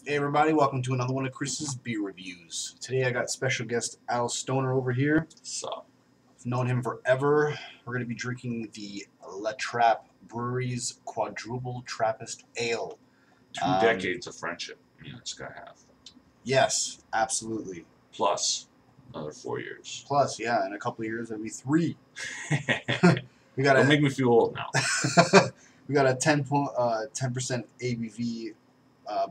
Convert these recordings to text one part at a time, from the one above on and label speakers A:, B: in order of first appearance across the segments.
A: Hey everybody, welcome to another one of Chris's beer reviews. Today I got special guest Al Stoner over here.
B: So,
A: I've known him forever. We're going to be drinking the Trappe Brewery's Quadruple Trappist Ale.
B: 2 decades of friendship, this guy have.
A: Yes, absolutely.
B: Plus, another 4 years.
A: Plus, yeah, in a couple of years it'll be 3. We got
B: Don't make me feel old now.
A: we got a 10% ABV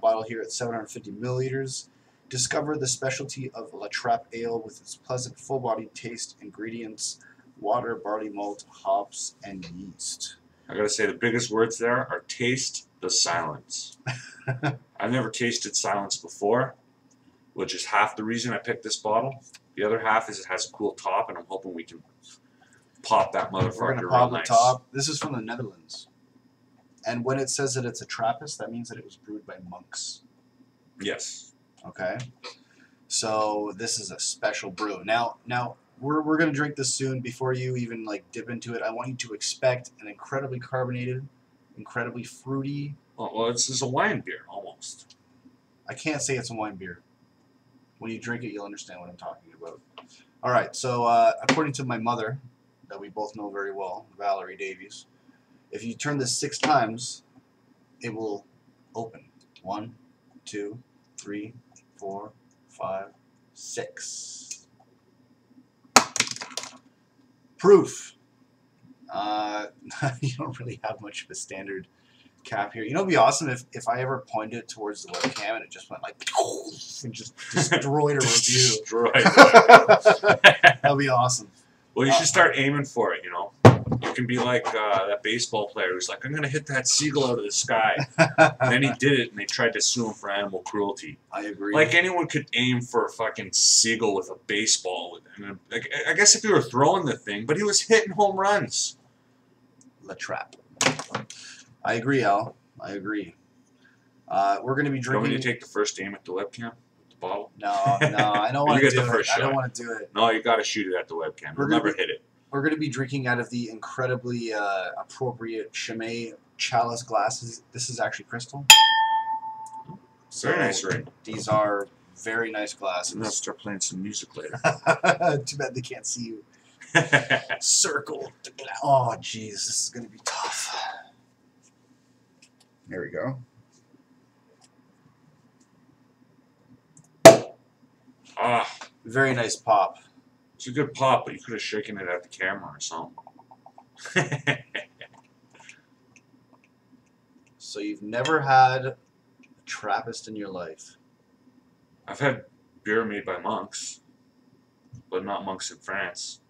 A: bottle here at 750 milliliters. Discover the specialty of La Trappe Ale with its pleasant, full-bodied taste, ingredients, water, barley malt, hops, and yeast.
B: I gotta say, the biggest words there are taste the silence. I've never tasted silence before, which is half the reason I picked this bottle. The other half is it has a cool top, and I'm hoping we can pop that
A: We're
B: motherfucker
A: gonna
B: real
A: pop the
B: nice.
A: top. This is from the Netherlands. And when it says that it's a Trappist, that means that it was brewed by monks.
B: Yes.
A: Okay? So this is a special brew. Now we're gonna drink this soon. Before you even dip into it, I want you to expect an incredibly carbonated, incredibly fruity.
B: Well, this is a wine beer, almost.
A: I can't say it's a wine beer. When you drink it, you'll understand what I'm talking about. All right. So according to my mother, that we both know very well, Valerie Davies, if you turn this 6 times, it will open. 1, 2, 3, 4, 5, 6. Proof. You don't really have much of a standard cap here. You know, it'd be awesome if I ever pointed it towards the webcam and it just went and just destroyed a review.
B: Destroyed.
A: That'd be awesome.
B: Well, you should start aiming for it, You can be like that baseball player who's like, I'm going to hit that seagull out of the sky. And then he did it, and they tried to sue him for animal cruelty.
A: I agree.
B: Like, anyone could aim for a fucking seagull with a baseball. Like, I guess if you were throwing the thing, but he was hitting home runs.
A: La Trappe. I agree, Al. I agree. We're going to be
B: You want
A: drinking...
B: me to take the first aim at the webcam? The bottle?
A: No, I don't want to do it. I don't want to do it.
B: No, you got to shoot it at the webcam. You'll never hit it.
A: We're going to be drinking out of the incredibly appropriate Chimay chalice glasses. This is actually crystal.
B: Very nice ring.
A: These are very nice
B: I'm going to
A: glasses.
B: start playing some music later.
A: Too bad they can't see you. Circle. Oh, jeez. This is going to be tough. There we go.
B: Ah,
A: Very nice pop.
B: it's a good pop, but you could have shaken it at the camera or something.
A: So you've never had a Trappist in your life?
B: I've had beer made by monks, but not monks in France.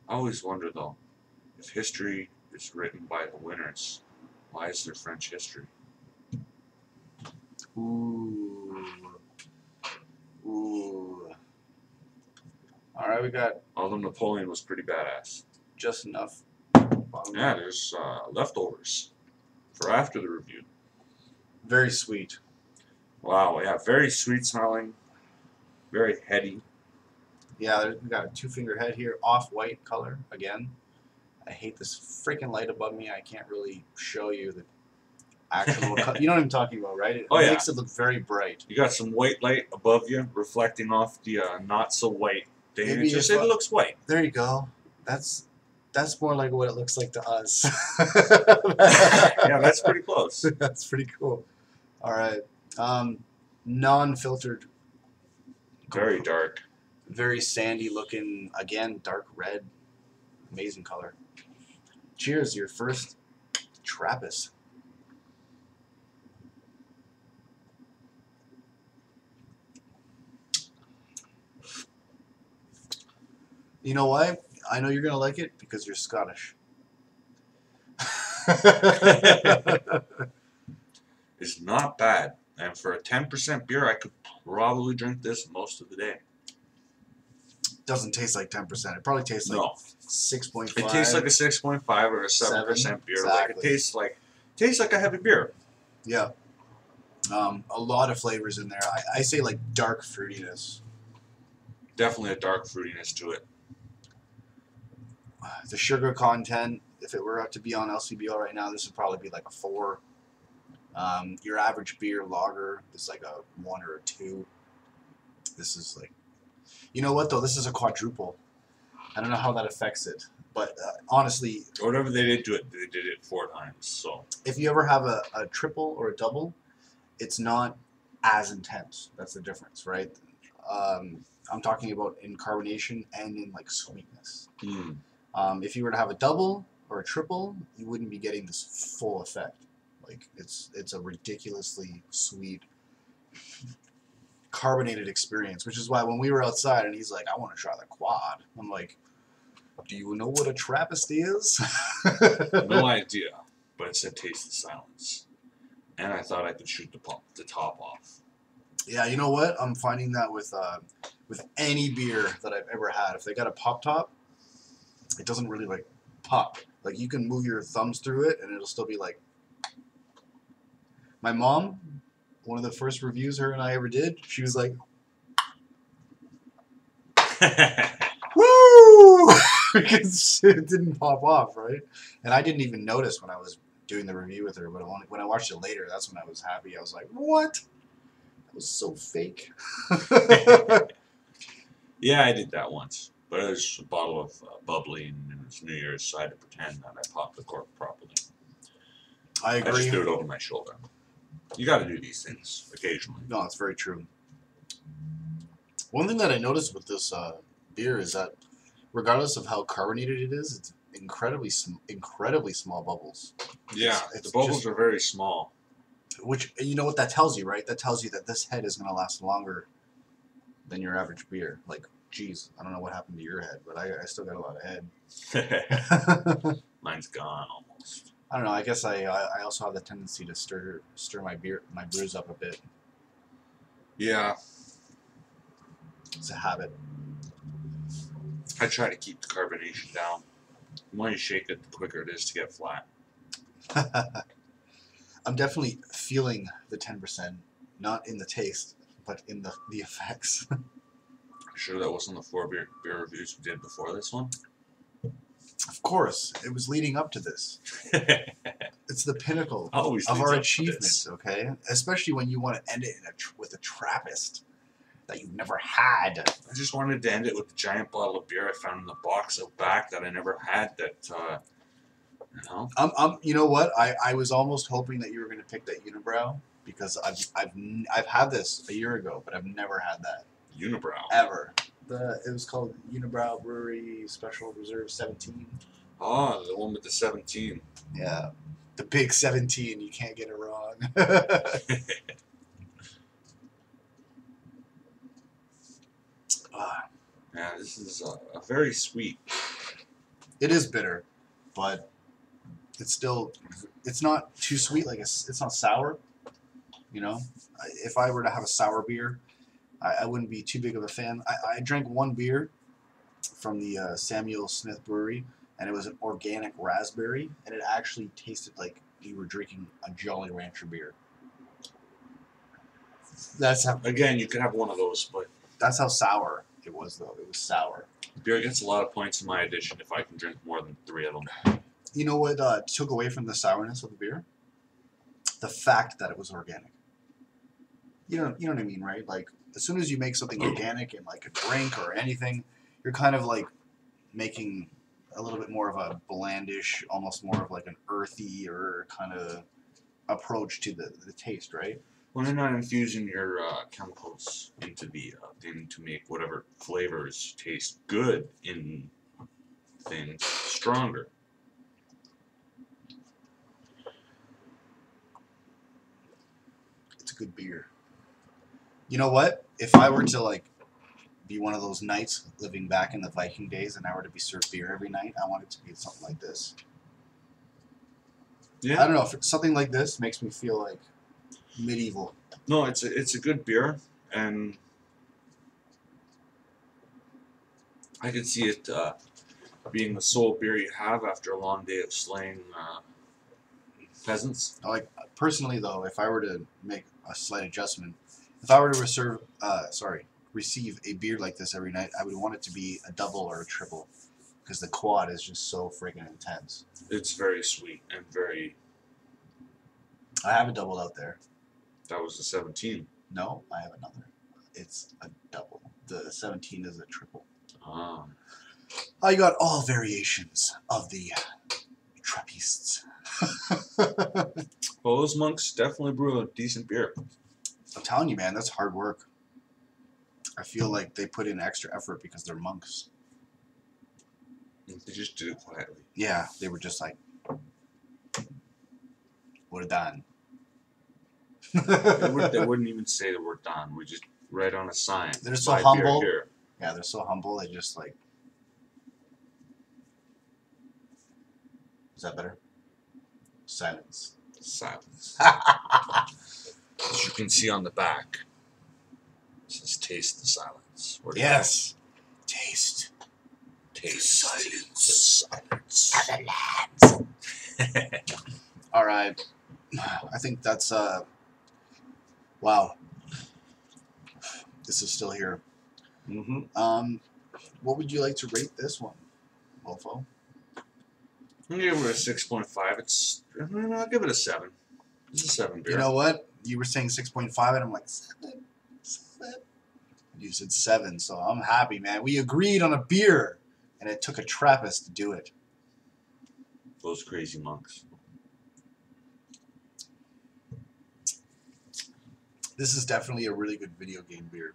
B: I always wonder, though, if history is written by the winners, why is there French history?
A: Ooh. Ooh. Alright, we got
B: Although Napoleon was pretty badass.
A: just enough.
B: Yeah, there's leftovers for after the review.
A: Very sweet.
B: Wow, yeah, very sweet smelling, very heady.
A: Yeah, we got a 2-finger head here, off-white color again. I hate this freaking light above me. I can't really show you the actual color. You know what I'm talking about, right? It makes it look very bright.
B: You got some white light above you reflecting off the not so white thing.
A: Maybe
B: It looks white.
A: There you go. That's more like what it looks like to us.
B: Yeah, that's pretty close.
A: That's pretty cool. All right. Non-filtered.
B: Very dark.
A: Very sandy looking, again, dark red. Amazing color. Cheers, your first Trappist. You know why? I know you're going to like it because you're Scottish.
B: It's not bad. And for a 10% beer, I could probably drink this most of the day.
A: Doesn't taste like 10%. It probably tastes like 6.5.
B: It tastes like a 6.5 or a 7% beer.
A: Exactly.
B: Like it tastes like a heavy beer.
A: Yeah. A lot of flavors in there. I say like dark fruitiness.
B: Definitely a dark fruitiness to it.
A: The sugar content if it were to be on LCBO right now, this would probably be like a 4. Your average beer lager is like a 1 or a 2. This is like, you know what though? This is a quadruple. I don't know how that affects it, but honestly,
B: whatever they did to it, they did it 4 times. So
A: if you ever have a triple or a double, it's not as intense. That's the difference, right? I'm talking about in carbonation and in like sweetness. If you were to have a double or a triple, you wouldn't be getting this full effect. Like it's a ridiculously sweet, carbonated experience, which is why when we were outside and he's like, I want to try the quad. I'm like, do you know what a Trappist is?
B: no idea, but it said taste the silence. And I thought I could shoot the top off.
A: Yeah, you know what? I'm finding that with any beer that I've ever had, if they got a pop top, it doesn't really like pop. Like you can move your thumbs through it and it'll still be like. My mom, one of the first reviews her and I ever did, she was like, woo! Because it didn't pop off, right? And I didn't even notice when I was doing the review with her, but when I watched it later, that's when I was happy. I was like, what? That was so fake.
B: Yeah, I did that once. But it was a bottle of bubbly, and it was New Year's, so I had to pretend that I popped the cork properly.
A: I agree.
B: I just threw it over my shoulder. You got to do these things occasionally.
A: No, it's very true. One thing that I noticed with this beer is that regardless of how carbonated it is, it's incredibly small bubbles.
B: Yeah, the bubbles are very small.
A: Which, you know what that tells you, right? That tells you that this head is going to last longer than your average beer. Like, geez, I don't know what happened to your head, but I still got a lot of head.
B: Mine's gone almost.
A: I don't know. I guess I also have the tendency to stir my brews up a bit.
B: Yeah.
A: It's a habit.
B: I try to keep the carbonation down. The more you shake it, the quicker it is to get flat.
A: I'm definitely feeling the 10%, not in the taste, but in the effects.
B: Sure that wasn't the 4 beer reviews we did before this one?
A: Of course, it was leading up to this. It's the pinnacle
B: Always
A: of
B: leads
A: our
B: up to
A: achievement,
B: this.
A: Okay? Especially when you want to end it with a Trappist that you've never had.
B: I just wanted to end it with a giant bottle of beer I found in the box out back that I never had. That you know.
A: You know what? I was almost hoping that you were going to pick that Unibrow because I've had this a year ago, but I've never had that.
B: Unibrow.
A: Ever. It was called Unibrow Brewery Special Reserve 17.
B: Oh, the one with the 17.
A: Yeah. The big 17. You can't get it wrong.
B: Yeah, this is a very sweet.
A: It is bitter, but it's not too sweet. Like it's not sour. You know, if I were to have a sour beer, I wouldn't be too big of a fan. I drank one beer from the Samuel Smith Brewery, and it was an organic raspberry, and it actually tasted like you were drinking a Jolly Rancher beer. That's how.
B: Again, you could have one of those, but
A: That's how sour it was, though. It was sour.
B: beer gets a lot of points in my edition if I can drink more than 3 of them.
A: You know what took away from the sourness of the beer? The fact that it was organic. You know what I mean, right? Like, as soon as you make something organic in like a drink or anything, you're kind of like making a little bit more of a blandish, almost more of like an earthy or kind of approach to the taste, right?
B: Well, you're not infusing your chemicals into the thing to make whatever flavors taste good in things stronger.
A: It's a good beer. You know what? If I were to like be one of those knights living back in the Viking days and I were to be served beer every night, I want it to be something like this.
B: Yeah.
A: I don't know, if something like this makes me feel like medieval.
B: No, it's a good beer, and I could see it being the sole beer you have after a long day of slaying peasants.
A: Like, personally though, if I were to make a slight adjustment, if I were to receive a beer like this every night, I would want it to be a double or a triple. because the quad is just so freaking intense.
B: It's very sweet and very.
A: I have a double out there.
B: That was the 17.
A: No, I have another. It's a double. The 17 is a triple.
B: Ah.
A: I got all variations of the Trappists.
B: Well, those monks definitely brew a decent beer.
A: I'm telling you, man, that's hard work. I feel like they put in extra effort because they're monks.
B: They just did it quietly.
A: Yeah, they were just like, we're done.
B: They wouldn't even say that we're done. We just write on a sign.
A: They're so
B: "Buy beer
A: humble.
B: here."
A: Yeah, they're so humble. They just like. Is that better? Silence.
B: Silence. As you can see on the back, it says "Taste the silence." Where do you
A: Yes. Taste.
B: go? Taste the silence.
A: All right. I think that's wow. This is still here.
B: Mm-hmm.
A: What would you like to rate this one, Wolfo?
B: I'll give it a 6.5. I'll give it a 7. It's a 7 beer.
A: You know what? You were saying 6.5, and I'm like 7. 7. You said 7, so I'm happy, man. We agreed on a beer, and it took a Trappist to do it.
B: Those crazy monks.
A: This is definitely a really good video game beer.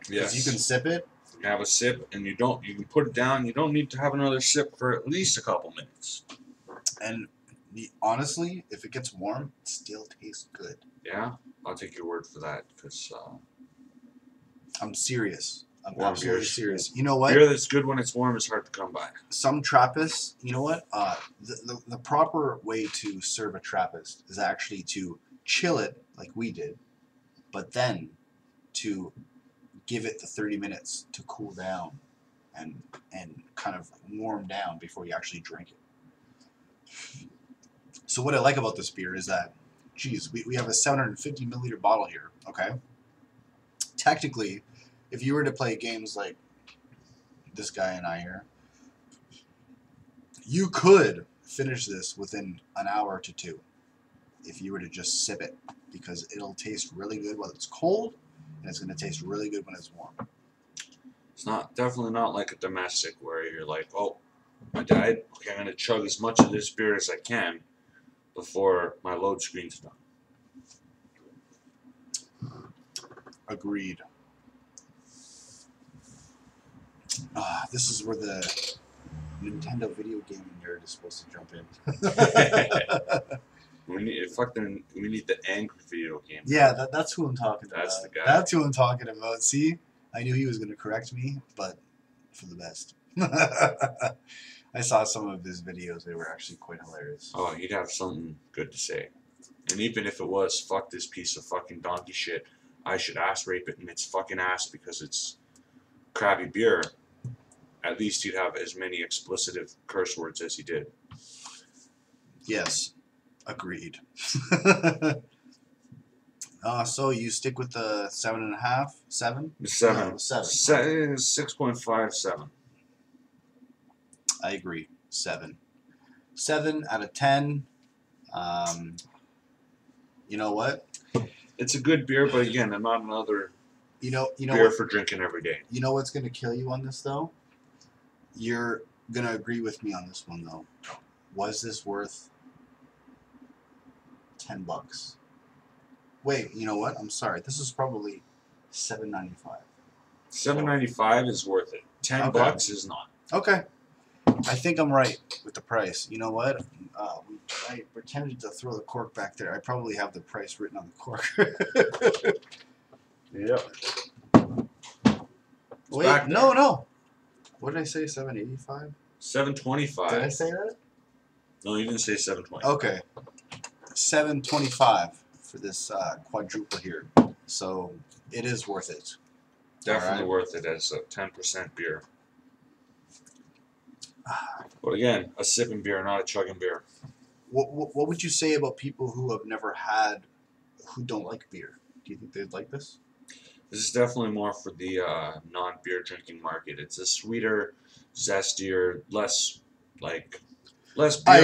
B: Yes.
A: Because you can sip it.
B: You have a sip, and you can put it down. You don't need to have another sip for at least a couple minutes.
A: And honestly, if it gets warm, it still tastes good.
B: Yeah, I'll take your word for that, because
A: I'm serious. I'm
B: Warm
A: absolutely
B: beers.
A: serious. You know what?
B: beer that's good when it's warm is hard to come by.
A: Some Trappists, you know what? The proper way to serve a Trappist is actually to chill it like we did, but then to give it the 30 minutes to cool down and kind of warm down before you actually drink it. So what I like about this beer is that, geez, we have a 750 milliliter bottle here, okay? Technically, if you were to play games like this guy and I here, you could finish this within an hour to 2 if you were to just sip it, because it'll taste really good while it's cold, and it's going to taste really good when it's warm.
B: It's definitely not like a domestic where you're like, oh, I died. Okay, I'm going to chug as much of this beer as I can before my load screen's done.
A: Agreed. This is where the Nintendo video gaming nerd is supposed to jump in.
B: We need the angry video game.
A: Yeah, that's who I'm talking about.
B: That's the guy.
A: That's who I'm talking about. See, I knew he was going to correct me, but for the best. I saw some of his videos. They were actually quite hilarious.
B: Oh, he'd have something good to say. And even if it was, fuck this piece of fucking donkey shit, I should ass rape it in its fucking ass because it's crappy beer, at least he'd have as many explicit curse words as he did.
A: Yes, agreed. So you stick with the 7.5, 7?
B: 7.
A: No, 7.
B: 6.57.
A: I agree. 7. 7 out of 10. You know what?
B: It's a good beer, but again, not another beer
A: what?
B: for drinking every day.
A: You know what's going to kill you on this, though? You're going to agree with me on this one, though. Was this worth $10? Wait, you know what? I'm sorry. This is probably $7.95.
B: $7.95 is worth it. $10 is not.
A: Okay. I think I'm right with the price. You know what? I pretended to throw the cork back there. I probably have the price written on the cork.
B: Yep.
A: Wait, no. What did I say? 785?
B: 725.
A: Did I say that?
B: No, you didn't say 720.
A: Okay. 725 for this quadruple here. So it is worth it.
B: Definitely worth it as a 10% beer. But again, a sipping beer, not a chugging beer.
A: What would you say about people who have never had, who don't like beer? Do you think they'd like this?
B: This is definitely more for the non-beer drinking market. It's a sweeter, zesty or less
A: I